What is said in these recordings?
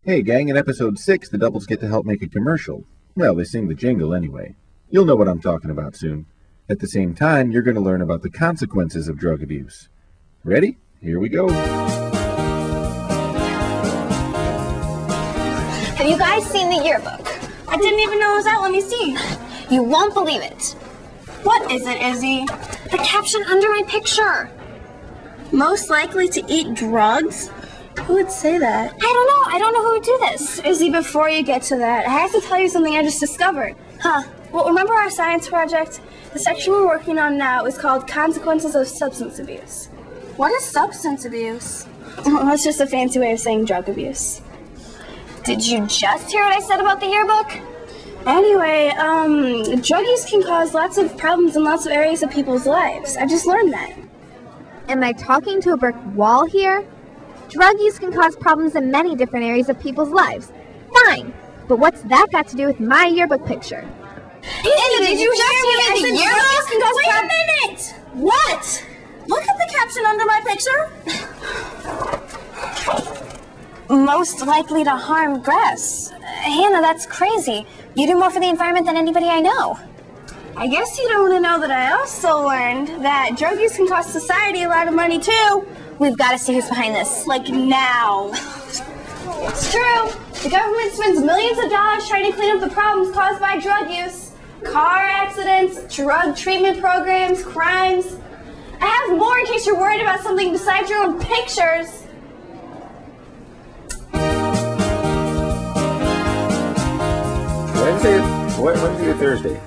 Hey gang, in episode 6, the doubles get to help make a commercial. Well, they sing the jingle anyway. You'll know what I'm talking about soon. At the same time, you're going to learn about the consequences of drug abuse. Ready? Here we go. Have you guys seen the yearbook? I didn't even know it was out. Let me see. You won't believe it. What is it, Izzy? The caption under my picture. Most likely to eat drugs? Who would say that? I don't know who would do this. Izzy, before you get to that, I have to tell you something I just discovered. Huh? Well, remember our science project? The section we're working on now is called Consequences of Substance Abuse. What is substance abuse? Well, that's just a fancy way of saying drug abuse. Did you just hear what I said about the yearbook? Anyway, drug use can cause lots of problems in lots of areas of people's lives. I just learned that. Am I talking to a brick wall here? Drug use can cause problems in many different areas of people's lives. Fine, but what's that got to do with my yearbook picture? Izzy, did you just hear I the said yearbook? Wait a minute! What? Look at the caption under my picture. Most likely to harm grass. Hannah, that's crazy. You do more for the environment than anybody I know. I guess you don't want to know that I also learned that drug use can cost society a lot of money too. We've got to see who's behind this. Like now. It's true. The government spends millions of dollars trying to clean up the problems caused by drug use. Car accidents, drug treatment programs, crimes. I have more in case you're worried about something besides your own pictures. Wednesday or Thursday?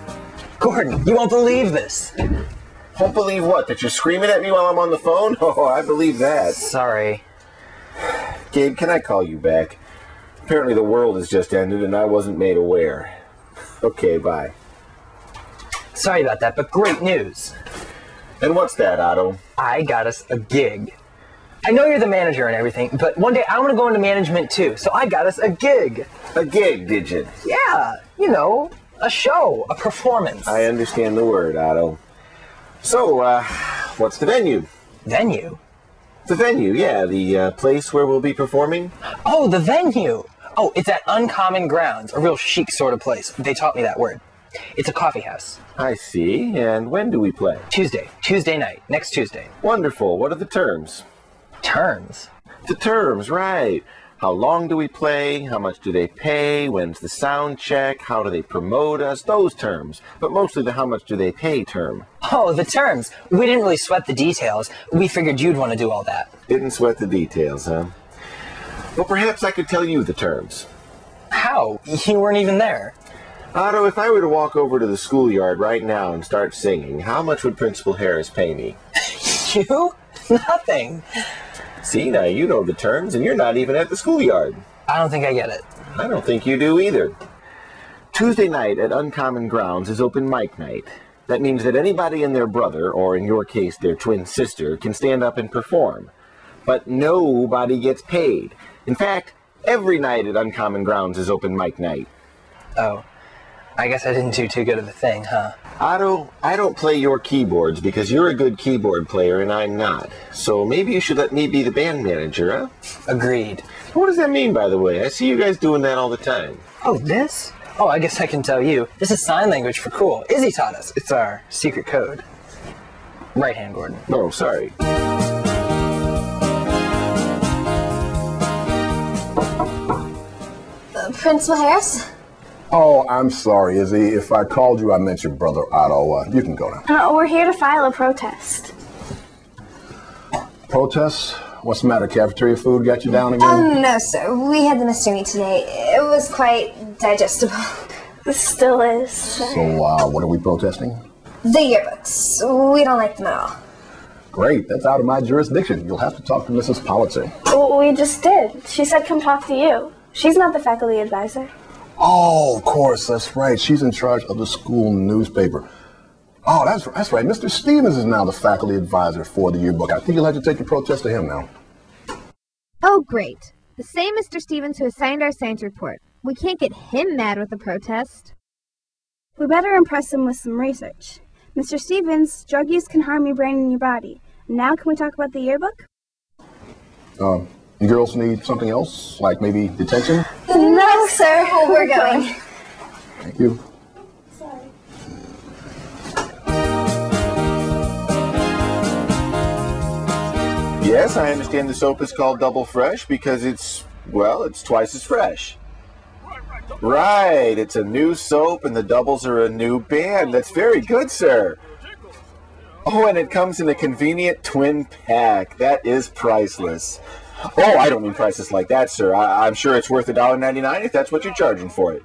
Gordon, you won't believe this. Won't believe what? That you're screaming at me while I'm on the phone? Oh, I believe that. Sorry. Gabe, can I call you back? Apparently the world has just ended and I wasn't made aware. Okay, bye. Sorry about that, but great news. And what's that, Otto? I got us a gig. I know you're the manager and everything, but one day I want to go into management too, so I got us a gig. A gig, did you? Yeah, you know, a show, a performance. I understand the word, Otto. So, what's the venue? Venue? The venue, yeah, the place where we'll be performing. Oh, the venue! Oh, it's at Uncommon Grounds, a real chic sort of place. They taught me that word. It's a coffee house. I see. And when do we play? Tuesday night, next Tuesday. Wonderful. What are the terms? Terms? The terms, right. How long do we play? How much do they pay? When's the sound check? How do they promote us? Those terms. But mostly the how much do they pay term. Oh, the terms. We didn't really sweat the details. We figured you'd want to do all that. Didn't sweat the details, huh? Well, perhaps I could tell you the terms. How? You weren't even there. Otto, if I were to walk over to the schoolyard right now and start singing, how much would Principal Harris pay me? You? Nothing. See, now you know the terms, and you're not even at the schoolyard. I don't think I get it. I don't think you do either. Tuesday night at Uncommon Grounds is open mic night. That means that anybody and their brother, or in your case, their twin sister, can stand up and perform. But nobody gets paid. In fact, every night at Uncommon Grounds is open mic night. Oh, I guess I didn't do too good of a thing, huh? Otto, I don't play your keyboards because you're a good keyboard player and I'm not. So maybe you should let me be the band manager, huh? Agreed. What does that mean, by the way? I see you guys doing that all the time. Oh, this? Oh, I guess I can tell you. This is sign language for cool. Izzy taught us. It's our secret code. Right hand, Gordon. Oh, sorry. Principal Harris? Oh, I'm sorry, Izzy. If I called you, I meant your brother Otto. You can go now. We're here to file a protest. Protest? What's the matter? Cafeteria food got you down again? No, sir. We had the mystery meat today. It was quite digestible. This still is. So, what are we protesting? The yearbooks. We don't like them at all. Great. That's out of my jurisdiction. You'll have to talk to Mrs. Politzer. Well, we just did. She said come talk to you. She's not the faculty advisor. Oh, of course. That's right. She's in charge of the school newspaper. Oh, that's right. Mr. Stevens is now the faculty advisor for the yearbook. I think you'll have to take your protest to him now. Oh, great. The same Mr. Stevens who assigned our science report. We can't get him mad with a protest. We better impress him with some research. Mr. Stevens, drug use can harm your brain and your body. Now can we talk about the yearbook? You girls need something else? Like maybe detention? No, sir. We're going. Thank you. Yes, I understand the soap is called Double Fresh because it's twice as fresh. Right, it's a new soap and the doubles are a new band. That's very good, sir. Oh, and it comes in a convenient twin pack. That is priceless. Oh, I don't mean priceless like that, sir. I'm sure it's worth $1.99 if that's what you're charging for it.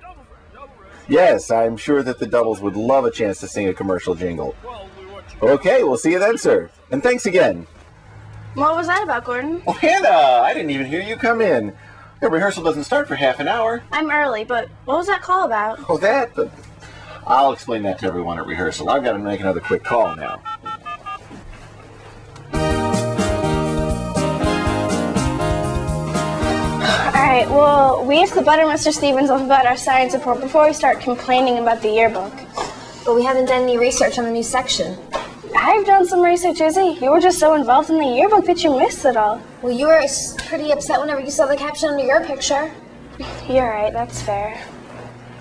Yes, I'm sure that the doubles would love a chance to sing a commercial jingle. Okay, we'll see you then, sir. And thanks again. What was that about, Gordon? Oh, Hannah, I didn't even hear you come in. The rehearsal doesn't start for half an hour. I'm early, but what was that call about? Oh, that? I'll explain that to everyone at rehearsal. I've got to make another quick call now. Alright, well, we have to butter Mr. Stevens up about our science report before we start complaining about the yearbook. But we haven't done any research on the new section. I've done some research, Izzy. You were just so involved in the yearbook that you missed it all. Well, you were pretty upset whenever you saw the caption under your picture. You're right, that's fair.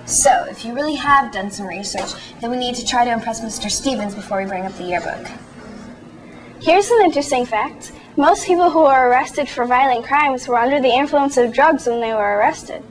So, if you really have done some research, then we need to try to impress Mr. Stevens before we bring up the yearbook. Here's an interesting fact. Most people who were arrested for violent crimes were under the influence of drugs when they were arrested.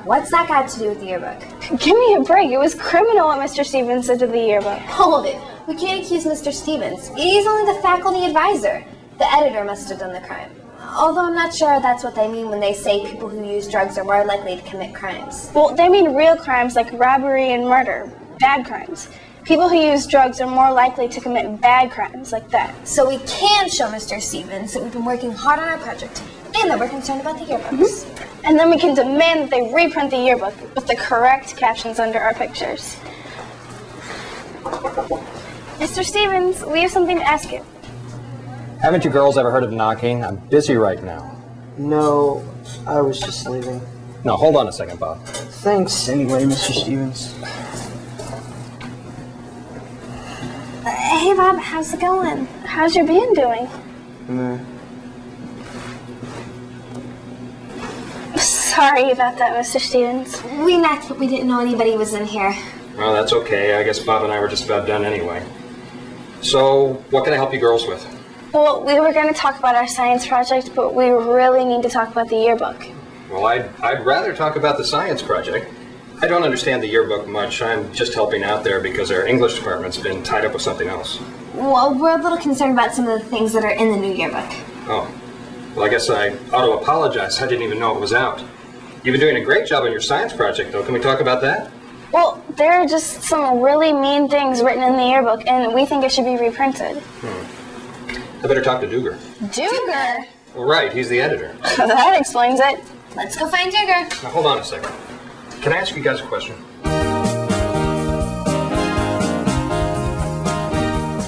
What's that got to do with the yearbook? Give me a break. It was criminal what Mr. Stevens did to the yearbook. Hold it. We can't accuse Mr. Stevens. He's only the faculty advisor. The editor must have done the crime. Although I'm not sure that's what they mean when they say people who use drugs are more likely to commit crimes. Well, they mean real crimes like robbery and murder. Bad crimes. People who use drugs are more likely to commit bad crimes like that. So we can show Mr. Stevens that we've been working hard on our project and that we're concerned about the yearbooks. Mm-hmm. And then we can demand that they reprint the yearbook with the correct captions under our pictures. Mr. Stevens, we have something to ask you. Haven't you girls ever heard of knocking? I'm busy right now. No, I was just leaving. No, hold on a second, Bob. Thanks anyway, Mr. Stevens. Hey, Bob, how's it going? How's your band doing? Sorry about that, Mr. Stevens. We knocked, but we didn't know anybody was in here. Well, that's okay. I guess Bob and I were just about done anyway. So, what can I help you girls with? Well, we were going to talk about our science project, but we really need to talk about the yearbook. Well, I'd rather talk about the science project. I don't understand the yearbook much. I'm just helping out there because our English department's been tied up with something else. Well, we're a little concerned about some of the things that are in the new yearbook. Oh. Well, I guess I ought to apologize. I didn't even know it was out. You've been doing a great job on your science project, though. Can we talk about that? Well, there are just some really mean things written in the yearbook, and we think it should be reprinted. I better talk to Duger. Duger? Well, right. He's the editor. That explains it. Let's go find Duger. Now, hold on a second. Can I ask you guys a question?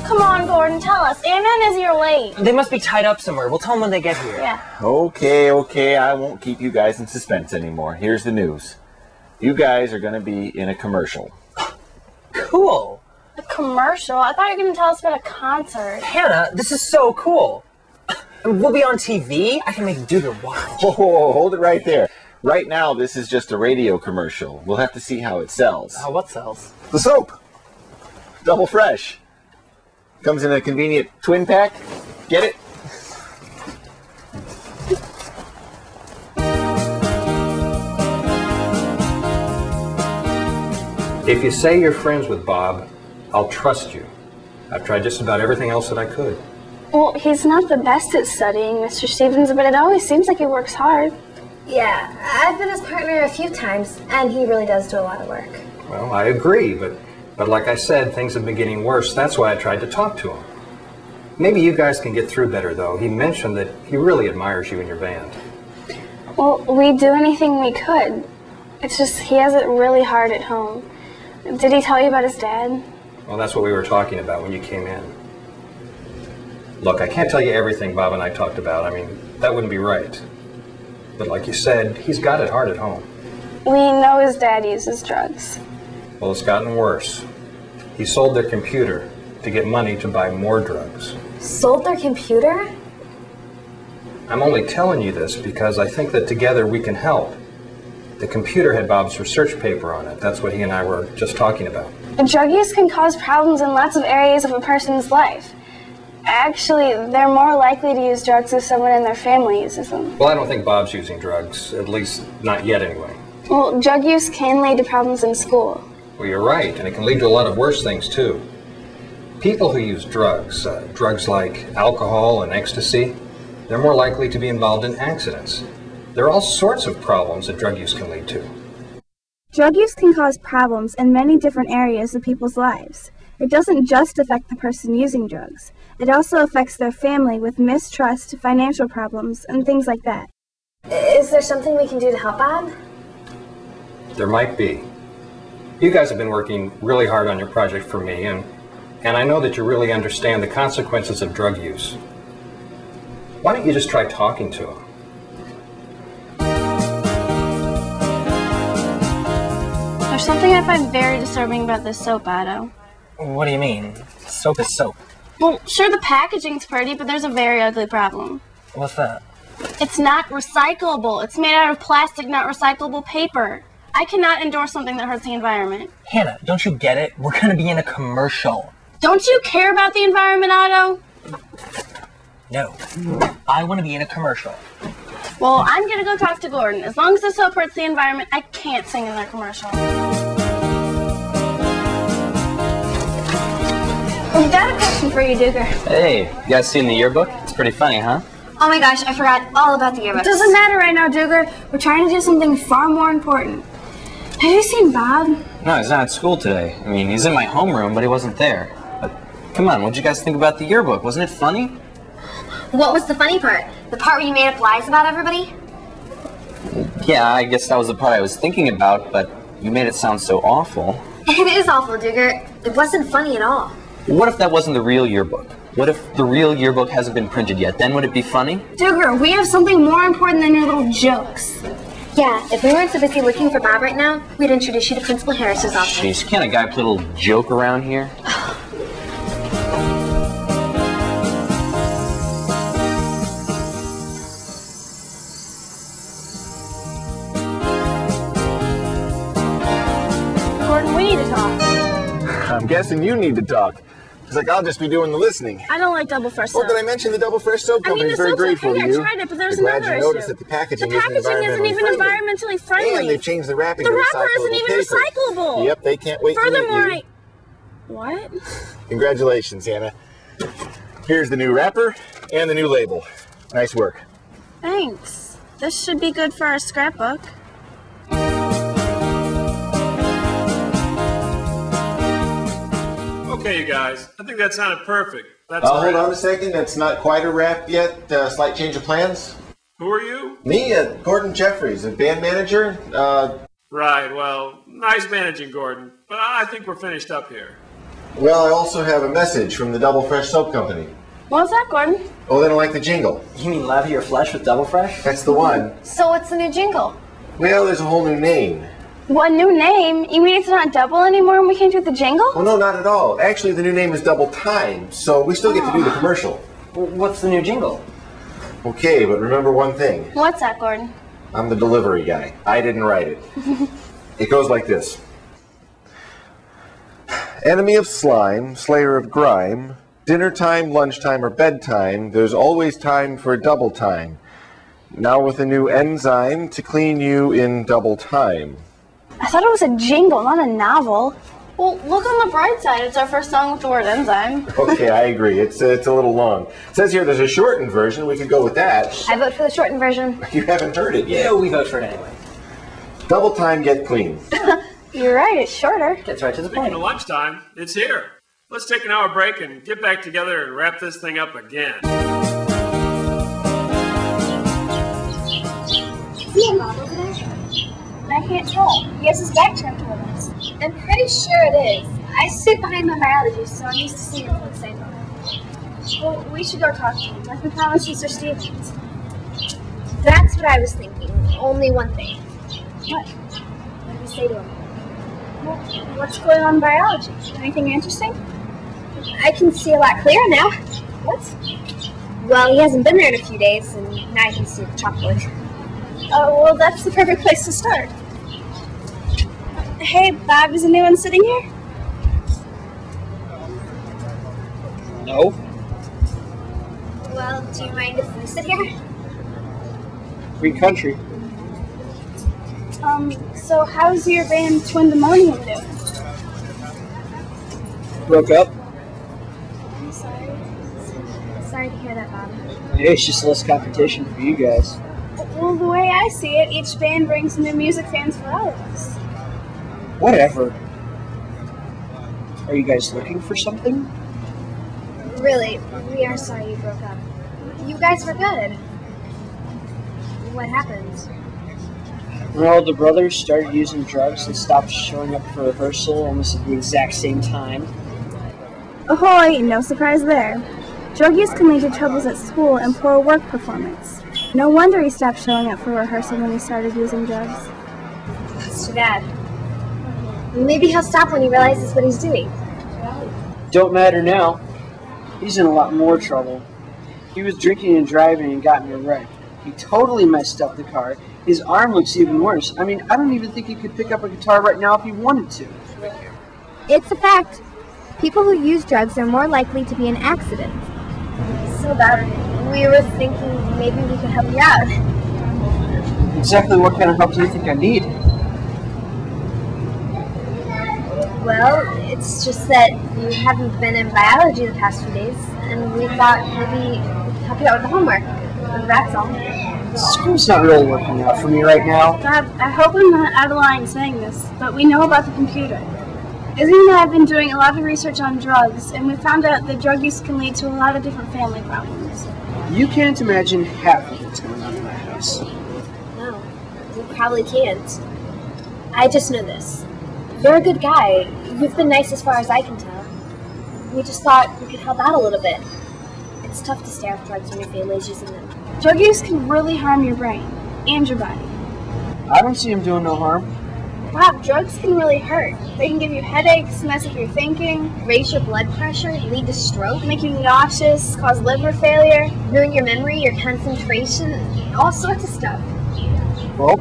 Come on, Gordon, tell us. Anna and Izzy are late. They must be tied up somewhere. We'll tell them when they get here. Yeah. Okay, I won't keep you guys in suspense anymore. Here's the news. You guys are going to be in a commercial. Cool. A commercial? I thought you were going to tell us about a concert. Hannah, this is so cool. We'll be on TV. I can make Duger watch. Whoa, hold it right there. Right now, this is just a radio commercial. We'll have to see how it sells. What sells? The soap. Double Fresh. Comes in a convenient twin pack. Get it? If you say you're friends with Bob, I'll trust you. I've tried just about everything else that I could. Well, he's not the best at studying, Mr. Stevens, but it always seems like he works hard. Yeah, I've been his partner a few times, and he really does do a lot of work. Well, I agree, but like I said, things have been getting worse. That's why I tried to talk to him. Maybe you guys can get through better, though. He mentioned that he really admires you and your band. Well, we'd do anything we could. It's just he has it really hard at home. Did he tell you about his dad? Well, that's what we were talking about when you came in. Look, I can't tell you everything Bob and I talked about. I mean, that wouldn't be right. But like you said, he's got it hard at home. We know his dad uses drugs. Well, it's gotten worse. He sold their computer to get money to buy more drugs. Sold their computer? I'm only telling you this because I think that together we can help. The computer had Bob's research paper on it. That's what he and I were just talking about. Drug use can cause problems in lots of areas of a person's life. Actually, they're more likely to use drugs if someone in their family uses them. Well, I don't think Bob's using drugs, at least not yet anyway. Well, drug use can lead to problems in school. Well, you're right, and it can lead to a lot of worse things, too. People who use drugs, drugs like alcohol and ecstasy, they're more likely to be involved in accidents. There are all sorts of problems that drug use can lead to. Drug use can cause problems in many different areas of people's lives. It doesn't just affect the person using drugs. It also affects their family with mistrust, financial problems, and things like that. Is there something we can do to help Bob? There might be. You guys have been working really hard on your project for me, and I know that you really understand the consequences of drug use. Why don't you just try talking to him? There's something I find very disturbing about this soap, Otto. What do you mean? Soap is soap. Well, sure, the packaging's pretty, but there's a very ugly problem. What's that? It's not recyclable. It's made out of plastic, not recyclable paper. I cannot endorse something that hurts the environment. Hannah, don't you get it? We're gonna be in a commercial. Don't you care about the environment, Otto? No. I want to be in a commercial. Well, I'm gonna go talk to Gordon. As long as the soap hurts the environment, I can't sing in their commercial. We've got a question for you, Duger. Hey, you guys seen the yearbook? It's pretty funny, huh? Oh my gosh, I forgot all about the yearbooks. It doesn't matter right now, Duger. We're trying to do something far more important. Have you seen Bob? No, he's not at school today. I mean, he's in my homeroom, but he wasn't there. But come on, what'd you guys think about the yearbook? Wasn't it funny? What was the funny part? The part where you made up lies about everybody? Yeah, I guess that was the part I was thinking about, but you made it sound so awful. It is awful, Duger. It wasn't funny at all. What if that wasn't the real yearbook? What if the real yearbook hasn't been printed yet? Then would it be funny? Duger, we have something more important than your little jokes. Yeah, if we weren't so busy looking for Bob right now, we'd introduce you to Principal Harris's office. Jeez, can't a guy play a little joke around here? Gordon, we need to talk. I'm guessing you need to talk. It's like I'll just be doing the listening. I don't like Double Fresh soap. Well, did I mention the Double Fresh soap company is very grateful to you? I tried it, but there's I'm glad another you noticed issue. that the packaging isn't even environmentally friendly. And they've changed the wrapping The to wrapper recyclable isn't even paper. recyclable. Yep, they can't wait Furthermore, to meet you. What? Congratulations, Hannah. Here's the new wrapper and the new label. Nice work. Thanks. This should be good for our scrapbook. Okay, you guys. I think that sounded perfect. That's Hold on a second. That's not quite a wrap yet. Slight change of plans. Who are you? Me, Gordon Jeffries, a band manager. Right, well, nice managing, Gordon. But I think we're finished up here. Well, I also have a message from the Double Fresh Soap Company. What's that, Gordon? Oh, they don't like the jingle. You mean lather your flesh with Double Fresh? That's the one. So what's the new jingle? Well, there's a whole new name. What new name? You mean it's not double anymore and we can't do the jingle? Oh, no, not at all. Actually, the new name is Double Time, so we still get to do the commercial. What's the new jingle? Okay, but remember one thing. What's that, Gordon? I'm the delivery guy. I didn't write it. It goes like this. Enemy of slime, slayer of grime, dinner time, lunchtime, or bedtime, there's always time for double time. Now with a new enzyme to clean you in double time. I thought it was a jingle, not a novel. Well, look on the bright side. It's our first song with the word enzyme. Okay, I agree. It's a little long. It says here there's a shortened version. We could go with that. I vote for the shortened version. You haven't heard it yet. Yeah, we vote for it anyway. Double time, get clean. You're right, it's shorter. Gets right to the Speaking point. of lunchtime, it's here. Let's take an hour break and get back together and wrap this thing up again. Is he a mom over there? I can't tell. He has his back turned toward us. I'm pretty sure it is. I sit behind my biology, so I'm used to seeing it from the same way. Well, we should go talk to him, like we promised Mr. Stevens. That's what I was thinking. Only one thing. What? What did we say to him? Well, what's going on in biology? Anything interesting? I can see a lot clearer now. What? Well, he hasn't been there in a few days, and now I can see the chalkboard. Oh, well, that's the perfect place to start. Hey, Bob, is anyone sitting here? No. Well, do you mind if we sit here? Free country. So how's your band Twin Demonium doing? Broke up. I'm sorry. Sorry to hear that, Bob. Hey, it's just less competition for you guys. Well, the way I see it, each band brings new music fans for all of us. Whatever. Are you guys looking for something? Really, we are sorry you broke up. You guys were good. What happened? Well, the brothers started using drugs and stopped showing up for rehearsal almost at the exact same time. Ahoy! No surprise there. Drug use can lead to troubles at school and poor work performance. No wonder he stopped showing up for rehearsal when he started using drugs. It's too bad. Maybe he'll stop when he realizes what he's doing. Don't matter now. He's in a lot more trouble. He was drinking and driving and got in a wreck. He totally messed up the car. His arm looks even worse. I mean, I don't even think he could pick up a guitar right now if he wanted to. It's a fact. People who use drugs are more likely to be in accidents. So bad. We were thinking maybe we could help you out. Exactly what kind of help do you think I need? Well, it's just that you haven't been in biology the past few days, and we thought maybe we could help you out with the homework. That's all. School's not really working out for me right now. Bob, I hope I'm not out of line saying this, but we know about the computer. Izzy and I have been doing a lot of research on drugs, and we found out that drug use can lead to a lot of different family problems. You can't imagine half of what's going on in my house. No, you probably can't. I just know this. You're a good guy. You've been nice as far as I can tell. We just thought we could help out a little bit. It's tough to stay off drugs when your family's using them. Drug use can really harm your brain and your body. I don't see him doing no harm. Bob, drugs can really hurt. They can give you headaches, mess up your thinking, Raise your blood pressure, lead to stroke, make you nauseous, cause liver failure. ruin your memory, your concentration, all sorts of stuff. Well,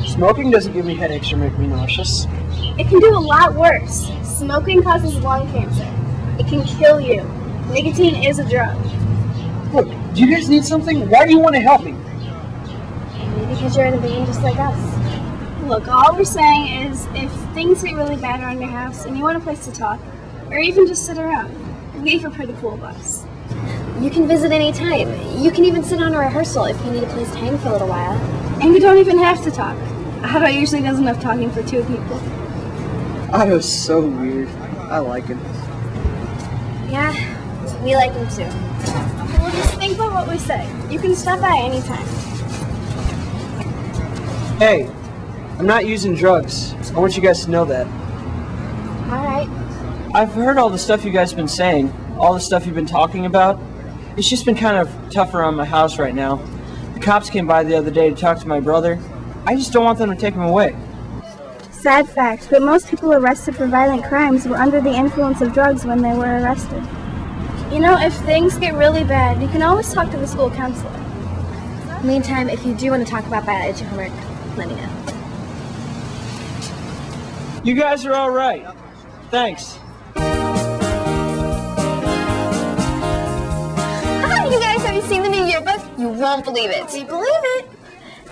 smoking doesn't give me headaches or make me nauseous. It can do a lot worse. Smoking causes lung cancer. It can kill you. Nicotine is a drug. Look, do you guys need something? Why do you want to help me? Maybe because you're in a band just like us. Look, all we're saying is if things get really bad around your house and you want a place to talk, or even just sit around, leave are pretty cool of us. You can visit anytime. You can even sit on a rehearsal if you need a place to hang for a little while. And you don't even have to talk. Otto usually does enough talking for two people. Otto's so weird. I like him. Yeah, we like them too. Well, just think about what we say. You can stop by anytime. Hey, I'm not using drugs. I want you guys to know that. Alright. I've heard all the stuff you guys have been saying, all the stuff you've been talking about. It's just been kind of tough around my house right now. The cops came by the other day to talk to my brother. I just don't want them to take him away. Sad fact, but most people arrested for violent crimes were under the influence of drugs when they were arrested. You know, if things get really bad, you can always talk to the school counselor. Meantime, if you do want to talk about biology homework, let me know. You guys are all right. Thanks. Hi, you guys, have you seen the new yearbook? You won't believe it. We believe it.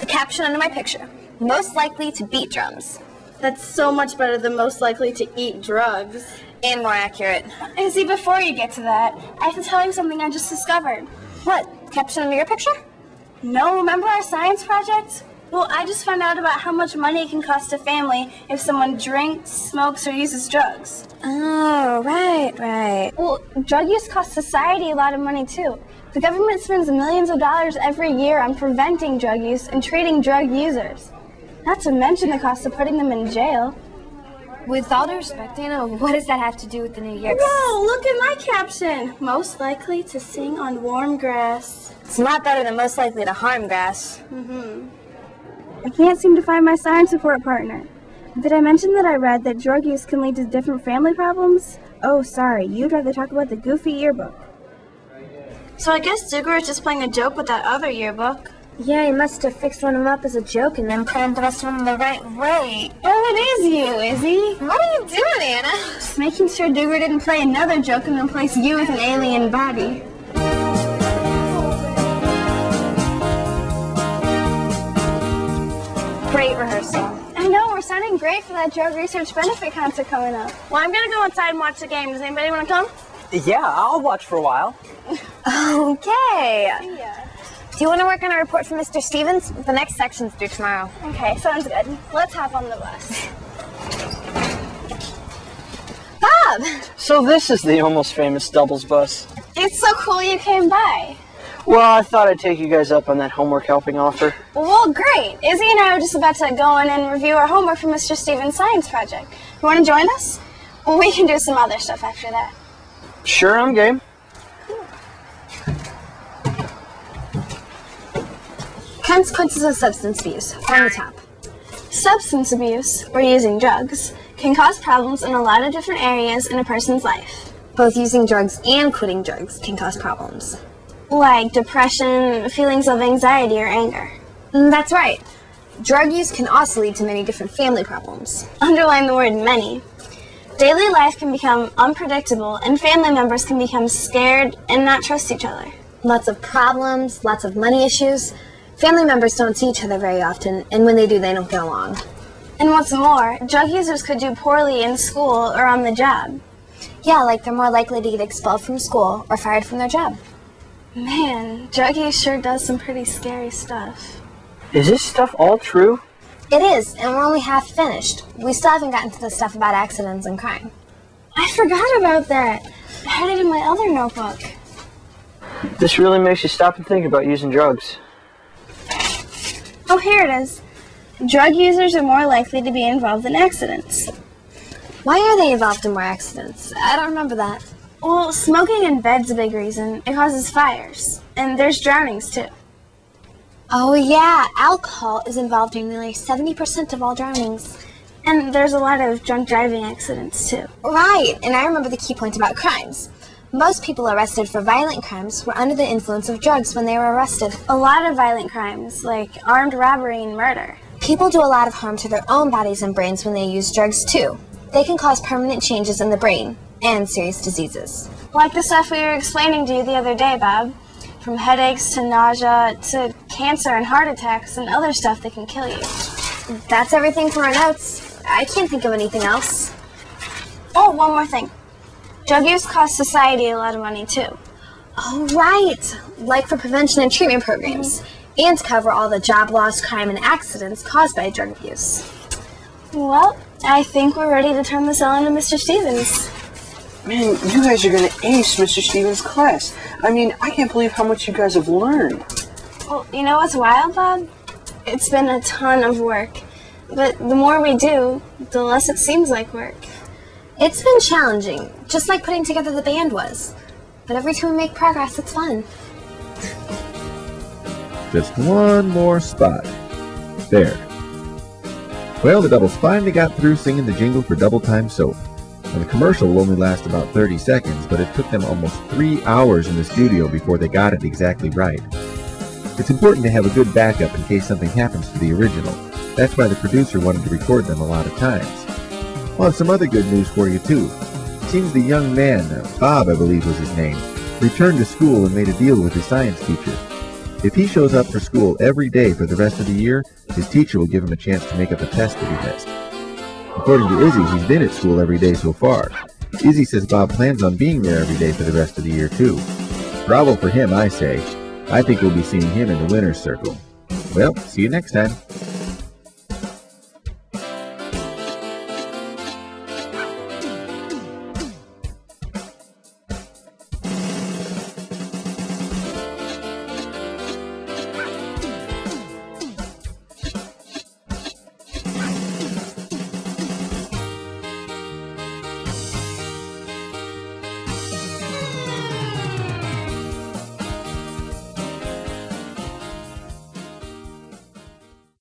The caption under my picture, most likely to beat drums. That's so much better than most likely to eat drugs. And more accurate. Izzy, before you get to that, I have to tell you something I just discovered. What? Caption under your picture? No, remember our science project? Well, I just found out about how much money it can cost a family if someone drinks, smokes, or uses drugs. Oh, right. Well, drug use costs society a lot of money, too. The government spends millions of dollars every year on preventing drug use and treating drug users. Not to mention the cost of putting them in jail. With all due respect, Anna, what does that have to do with the New Year? Whoa, look at my caption. Most likely to sing on warm grass. It's not better than most likely to harm grass. I can't seem to find my science support partner. Did I mention that I read that drug use can lead to different family problems? Oh, sorry, you'd rather talk about the goofy yearbook. So I guess Digger is just playing a joke with that other yearbook. Yeah, he must have fixed one of them up as a joke and then planned the rest of them the right way. Oh, it is you, Izzy. What are you doing, Anna? Just making sure Digger didn't play another joke and replace you with an alien body. Great rehearsal. I know, we're sounding great for that drug research benefit concert coming up. Well, I'm going to go outside and watch the game. Does anybody want to come? Yeah, I'll watch for a while. Okay. Yeah. Do you want to work on a report for Mr. Stevens? The next section's due tomorrow. Okay, sounds good. Let's hop on the bus. Bob! So this is the Almost Famous Doubles bus. It's so cool you came by. Well, I thought I'd take you guys up on that homework helping offer. Well, great. Izzy and I were just about to go in and review our homework for Mr. Stevens' science project. You want to join us? Well, we can do some other stuff after that. Sure, I'm game. Consequences of substance abuse. On the top. Substance abuse, or using drugs, can cause problems in a lot of different areas in a person's life. Both using drugs and quitting drugs can cause problems. Like depression, feelings of anxiety or anger. That's right. Drug use can also lead to many different family problems. Underline the word many. Daily life can become unpredictable and family members can become scared and not trust each other. Lots of problems, lots of money issues. Family members don't see each other very often, and when they do, they don't get along. And what's more, drug users could do poorly in school or on the job. Yeah, like they're more likely to get expelled from school or fired from their job. Man, drug use sure does some pretty scary stuff. Is this stuff all true? It is, and we're only half finished. We still haven't gotten to the stuff about accidents and crime. I forgot about that. I had it in my other notebook. This really makes you stop and think about using drugs. Oh, here it is. Drug users are more likely to be involved in accidents. Why are they involved in more accidents? I don't remember that. Well, smoking in bed's a big reason. It causes fires. And there's drownings, too. Oh, yeah. Alcohol is involved in nearly 70% of all drownings. And there's a lot of drunk driving accidents, too. Right. And I remember the key point about crimes. Most people arrested for violent crimes were under the influence of drugs when they were arrested. A lot of violent crimes, like armed robbery and murder. People do a lot of harm to their own bodies and brains when they use drugs, too. They can cause permanent changes in the brain and serious diseases. Like the stuff we were explaining to you the other day, Bob. From headaches to nausea to cancer and heart attacks and other stuff that can kill you. That's everything for our notes. I can't think of anything else. Oh, one more thing. Drug use costs society a lot of money, too. Oh, right. Like for prevention and treatment programs. And to cover all the job loss, crime, and accidents caused by drug abuse. Well, I think we're ready to turn this on to Mr. Stevens. Man, you guys are going to ace Mr. Stevens' class. I mean, I can't believe how much you guys have learned. Well, you know what's wild, Bob? It's been a ton of work. But the more we do, the less it seems like work. It's been challenging, just like putting together the band was. But every time we make progress, it's fun. Just one more spot. There. Well, the doubles finally got through singing the jingle for Double Time Soap. And the commercial will only last about 30 seconds, but it took them almost 3 hours in the studio before they got it exactly right. It's important to have a good backup in case something happens to the original. That's why the producer wanted to record them a lot of times. Well, some other good news for you, too. It seems the young man, Bob I believe was his name, returned to school and made a deal with his science teacher. If he shows up for school every day for the rest of the year, his teacher will give him a chance to make up a test that he missed. According to Izzy, he's been at school every day so far. Izzy says Bob plans on being there every day for the rest of the year, too. Bravo for him, I say. I think we'll be seeing him in the winner's circle. Well, see you next time.